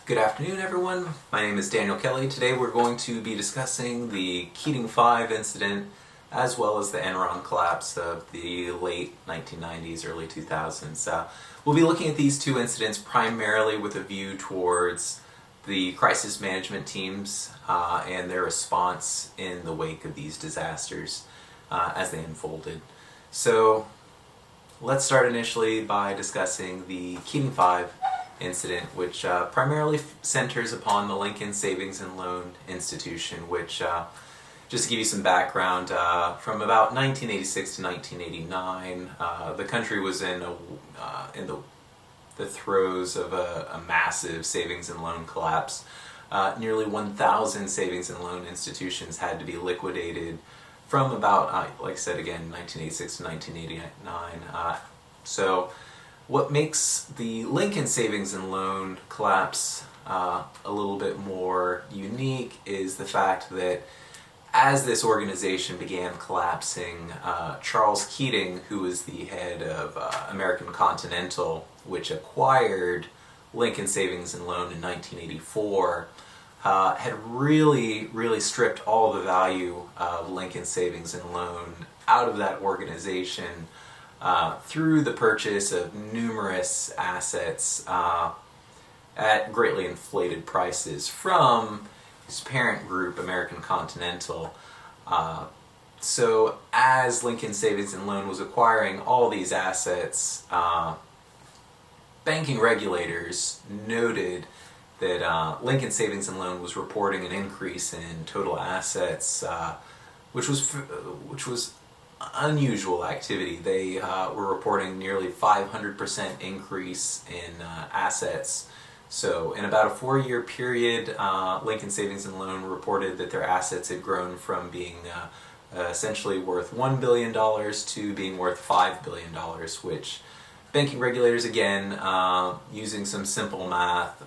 Good afternoon, everyone. My name is Daniel Kelley. Today we're going to be discussing the Keating 5 incident as well as the Enron collapse of the late 1990s, early 2000s. We'll be looking at these two incidents primarily with a view towards the crisis management teams and their response in the wake of these disasters as they unfolded. So let's start initially by discussing the Keating 5 incident, which primarily centers upon the Lincoln Savings and Loan Institution, which, just to give you some background, from about 1986 to 1989, the country was in the throes of a massive savings and loan collapse. Nearly 1,000 savings and loan institutions had to be liquidated from about, like I said again, 1986 to 1989. So what makes the Lincoln Savings and Loan collapse a little bit more unique is the fact that as this organization began collapsing, Charles Keating, who was the head of American Continental, which acquired Lincoln Savings and Loan in 1984, had really stripped all the value of Lincoln Savings and Loan out of that organization through the purchase of numerous assets at greatly inflated prices from his parent group, American Continental. So as Lincoln Savings and Loan was acquiring all these assets, banking regulators noted that Lincoln Savings and Loan was reporting an increase in total assets, which was unusual activity. They were reporting nearly 500% increase in assets. So in about a 4-year period, Lincoln Savings and Loan reported that their assets had grown from being essentially worth $1 billion to being worth $5 billion, which banking regulators, again, using some simple math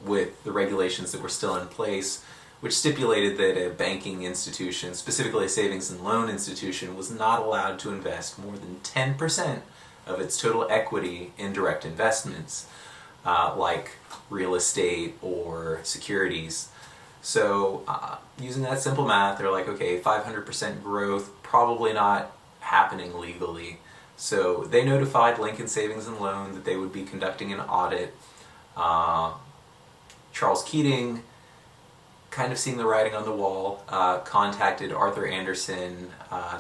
with the regulations that were still in place, which stipulated that a banking institution, specifically a savings and loan institution, was not allowed to invest more than 10% of its total equity in direct investments, like real estate or securities. So using that simple math, they're like, okay, 500% growth, probably not happening legally. So they notified Lincoln Savings and Loan that they would be conducting an audit. Charles Keating, kind of seeing the writing on the wall, contacted Arthur Andersen,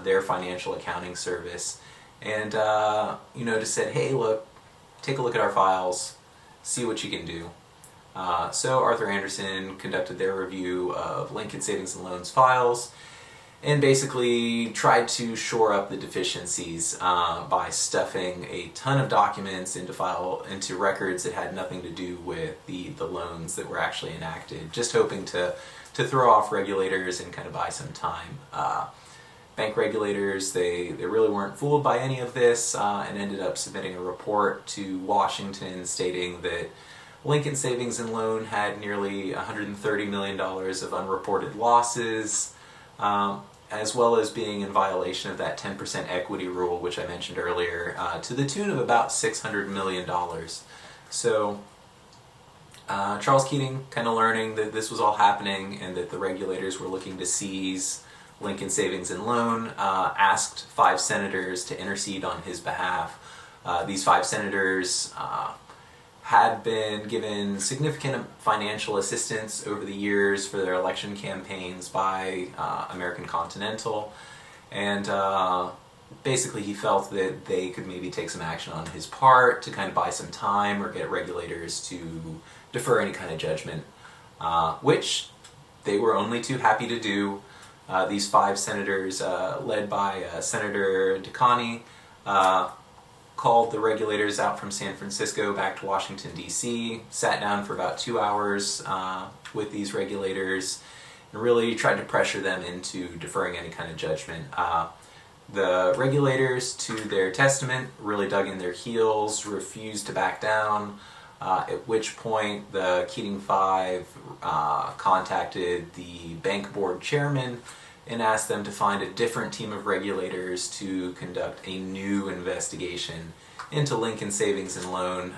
their financial accounting service, and just said, hey, look, take a look at our files, see what you can do. So Arthur Andersen conducted their review of Lincoln Savings and Loan's files and basically tried to shore up the deficiencies by stuffing a ton of documents into records that had nothing to do with the loans that were actually enacted, just hoping to throw off regulators and kind of buy some time. Bank regulators, they really weren't fooled by any of this and ended up submitting a report to Washington stating that Lincoln Savings and Loan had nearly $130 million of unreported losses, as well as being in violation of that 10% equity rule, which I mentioned earlier, to the tune of about $600 million. So Charles Keating, kind of learning that this was all happening and that the regulators were looking to seize Lincoln Savings and Loan, asked 5 senators to intercede on his behalf. These 5 senators had been given significant financial assistance over the years for their election campaigns by American Continental, and basically he felt that they could maybe take some action on his part to kind of buy some time or get regulators to defer any kind of judgment, which they were only too happy to do. These 5 senators, led by Senator DeConney, called the regulators out from San Francisco back to Washington, D.C., sat down for about 2 hours with these regulators, and really tried to pressure them into deferring any kind of judgment. The regulators, to their testament, really dug in their heels, refused to back down, at which point the Keating 5 contacted the bank board chairman and asked them to find a different team of regulators to conduct a new investigation into Lincoln Savings and Loan,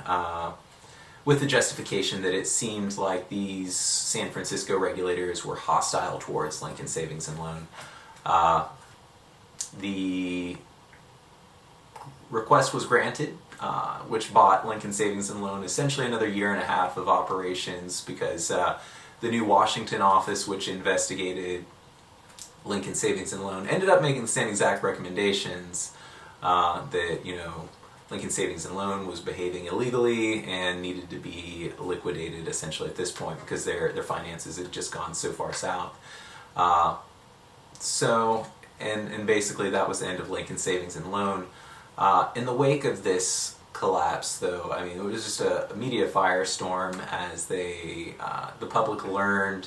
with the justification that it seemed like these San Francisco regulators were hostile towards Lincoln Savings and Loan. The request was granted, which bought Lincoln Savings and Loan essentially another year and a half of operations, because the new Washington office, which investigated Lincoln Savings and Loan, ended up making the same exact recommendations, that, Lincoln Savings and Loan was behaving illegally and needed to be liquidated essentially at this point, because their finances had just gone so far south. And basically that was the end of Lincoln Savings and Loan. In the wake of this collapse, though, it was just a media firestorm as the public learned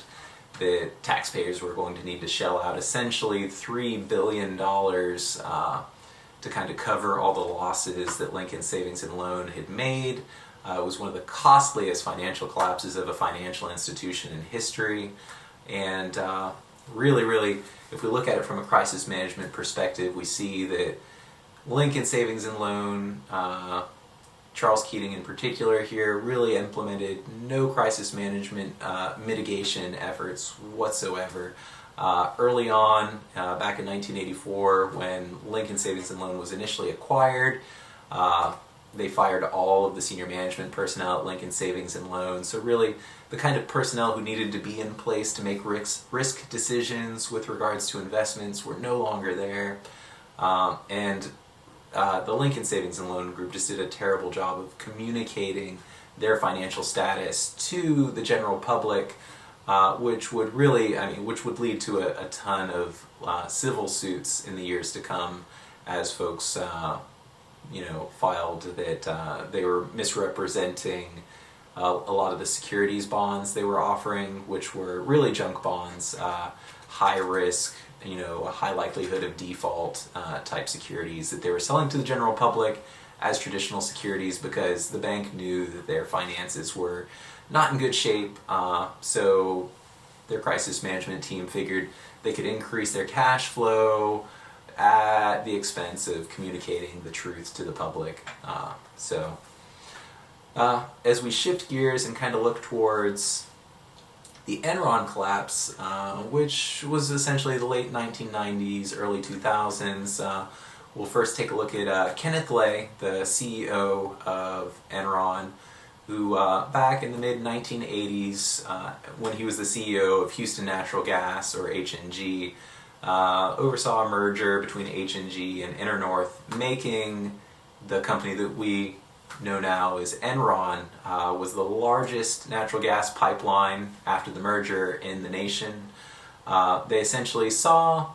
that taxpayers were going to need to shell out essentially $3 billion to kind of cover all the losses that Lincoln Savings and Loan had made. It was one of the costliest financial collapses of a financial institution in history. And really, if we look at it from a crisis management perspective, we see that Lincoln Savings and Loan, Charles Keating in particular here, really implemented no crisis management mitigation efforts whatsoever. Early on, back in 1984, when Lincoln Savings and Loan was initially acquired, they fired all of the senior management personnel at Lincoln Savings and Loan. So really, the kind of personnel who needed to be in place to make risk decisions with regards to investments were no longer there. The Lincoln Savings and Loan Group just did a terrible job of communicating their financial status to the general public, which would lead to a ton of civil suits in the years to come, as folks filed that they were misrepresenting a lot of the securities bonds they were offering, which were really junk bonds, high risk, a high likelihood of default type securities that they were selling to the general public as traditional securities, because the bank knew that their finances were not in good shape. So their crisis management team figured they could increase their cash flow at the expense of communicating the truth to the public. As we shift gears and kind of look towards the Enron collapse, which was essentially the late 1990s, early 2000s, we'll first take a look at Kenneth Lay, the CEO of Enron, who back in the mid-1980s, when he was the CEO of Houston Natural Gas, or H&G, oversaw a merger between H&G and Internorth, making the company that we know now as Enron, was the largest natural gas pipeline after the merger in the nation. They essentially saw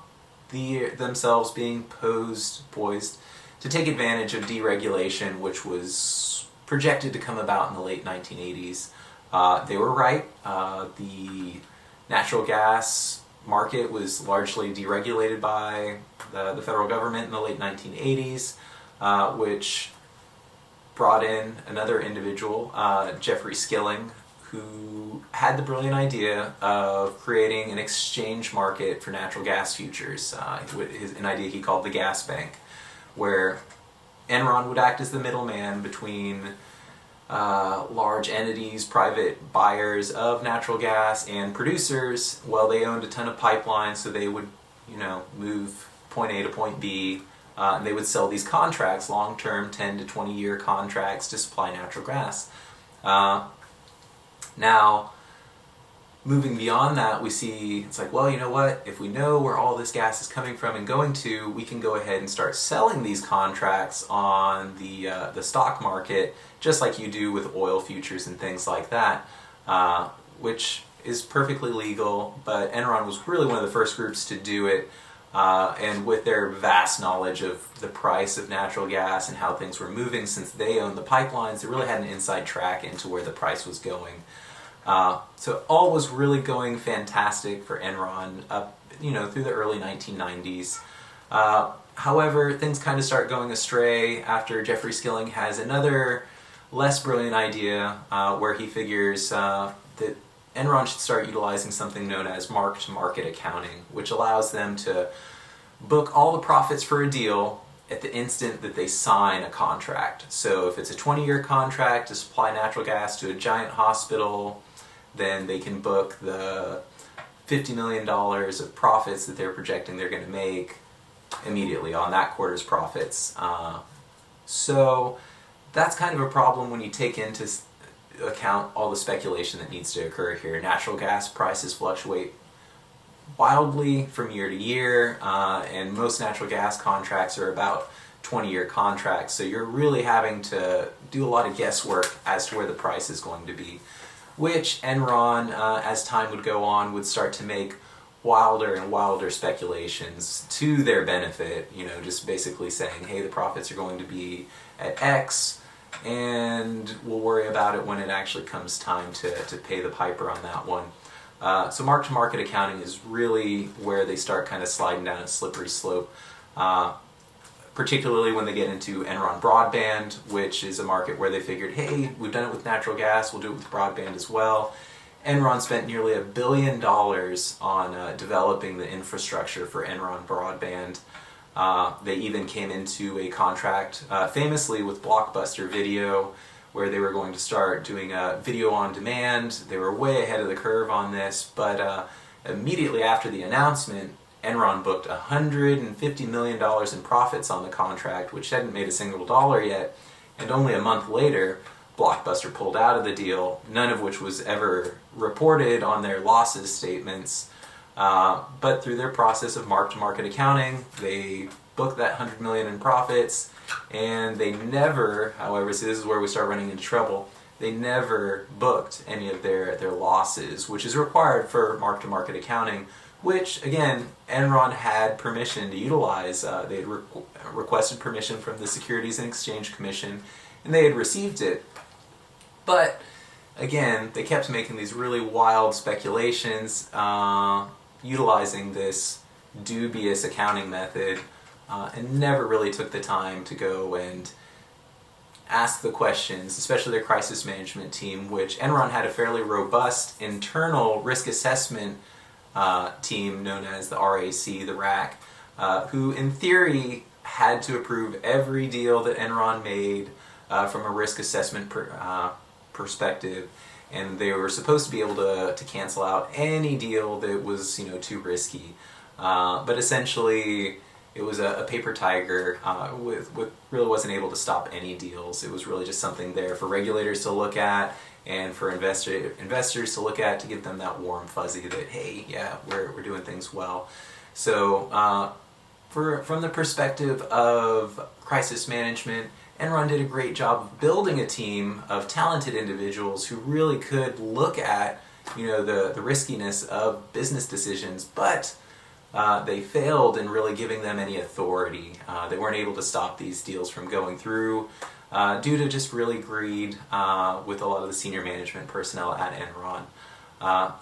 themselves being poised to take advantage of deregulation, which was projected to come about in the late 1980s. They were right. The natural gas market was largely deregulated by the federal government in the late 1980s, which brought in another individual, Jeffrey Skilling, who had the brilliant idea of creating an exchange market for natural gas futures, an idea he called the gas bank, where Enron would act as the middleman between large entities, private buyers of natural gas, and producers. Well, they owned a ton of pipelines, so they would, move point A to point B, and they would sell these contracts, long-term, 10 to 20-year contracts to supply natural gas. Now, moving beyond that, we see it's like, well, you know what? If we know where all this gas is coming from and going to, we can go ahead and start selling these contracts on the stock market, just like you do with oil futures and things like that, which is perfectly legal. But Enron was really one of the first groups to do it, and with their vast knowledge of the price of natural gas and how things were moving, since they owned the pipelines, they really had an inside track into where the price was going. So all was really going fantastic for Enron up, through the early 1990s. However, things kind of start going astray after Jeffrey Skilling has another less brilliant idea, where he figures that Enron should start utilizing something known as mark-to-market accounting, which allows them to book all the profits for a deal at the instant that they sign a contract. So if it's a 20-year contract to supply natural gas to a giant hospital, then they can book the $50 million of profits that they're projecting they're going to make immediately on that quarter's profits. So that's kind of a problem when you take into account all the speculation that needs to occur here. Natural gas prices fluctuate wildly from year to year, and most natural gas contracts are about 20-year contracts, so you're really having to do a lot of guesswork as to where the price is going to be, which Enron, as time would go on, would start to make wilder and wilder speculations to their benefit, just basically saying, hey, the profits are going to be at X, and we'll worry about it when it actually comes time to pay the piper on that one. So mark-to-market accounting is really where they start kind of sliding down a slippery slope, particularly when they get into Enron broadband, which is a market where they figured, hey, we've done it with natural gas, we'll do it with broadband as well. Enron spent nearly $1 billion on developing the infrastructure for Enron broadband. They even came into a contract, famously with Blockbuster Video, where they were going to start doing video on demand. They were way ahead of the curve on this, but immediately after the announcement, Enron booked $150 million in profits on the contract, which hadn't made a single dollar yet, and only a month later, Blockbuster pulled out of the deal, none of which was ever reported on their losses statements. But through their process of mark-to-market accounting, they booked that $100 million in profits, and they never, however, so this is where we start running into trouble, they never booked any of their losses, which is required for mark-to-market accounting, which, again, Enron had permission to utilize. They had requested permission from the Securities and Exchange Commission, and they had received it. But, again, they kept making these really wild speculations, utilizing this dubious accounting method, and never really took the time to go and ask the questions, especially their crisis management team, which Enron had a fairly robust internal risk assessment team known as the RAC, the RAC, who in theory had to approve every deal that Enron made from a risk assessment perspective, and they were supposed to be able to cancel out any deal that was too risky. But essentially, it was a paper tiger with really wasn't able to stop any deals. It was really just something there for regulators to look at and for investors to look at to give them that warm fuzzy that, hey, yeah, we're doing things well. So from the perspective of crisis management, Enron did a great job of building a team of talented individuals who really could look at the riskiness of business decisions, but they failed in really giving them any authority. They weren't able to stop these deals from going through due to just really greed with a lot of the senior management personnel at Enron.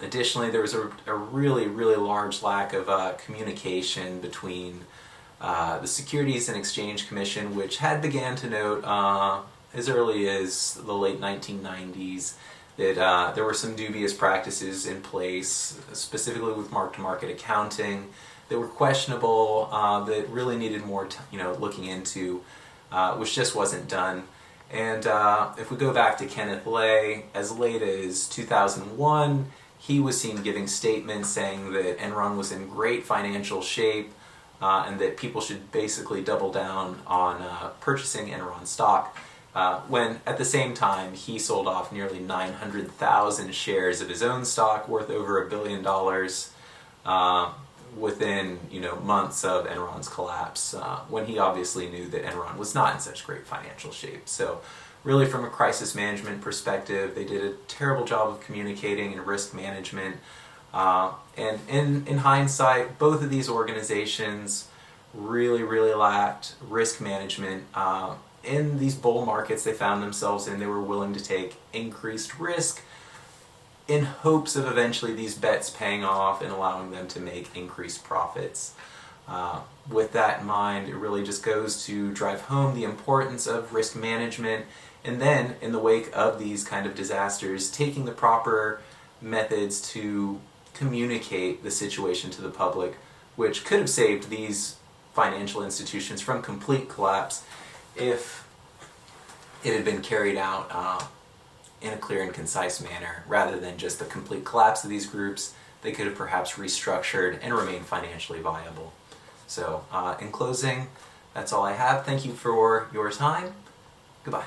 Additionally, there was a really, really large lack of communication between the Securities and Exchange Commission, which had began to note as early as the late 1990s that there were some dubious practices in place, specifically with mark-to-market accounting, that were questionable, that really needed more looking into, which just wasn't done. And if we go back to Kenneth Lay, as late as 2001, he was seen giving statements saying that Enron was in great financial shape, and that people should basically double down on purchasing Enron stock, when at the same time he sold off nearly 900,000 shares of his own stock worth over $1 billion within months of Enron's collapse, when he obviously knew that Enron was not in such great financial shape. So really, from a crisis management perspective, they did a terrible job of communicating and risk management. And in hindsight, both of these organizations really, really lacked risk management. In these bull markets they found themselves in, they were willing to take increased risk in hopes of eventually these bets paying off and allowing them to make increased profits. With that in mind, it really just goes to drive home the importance of risk management, and then, in the wake of these kind of disasters, taking the proper methods to communicate the situation to the public, which could have saved these financial institutions from complete collapse if it had been carried out in a clear and concise manner, rather than just the complete collapse of these groups. They could have perhaps restructured and remained financially viable. So in closing, that's all I have. Thank you for your time. Goodbye.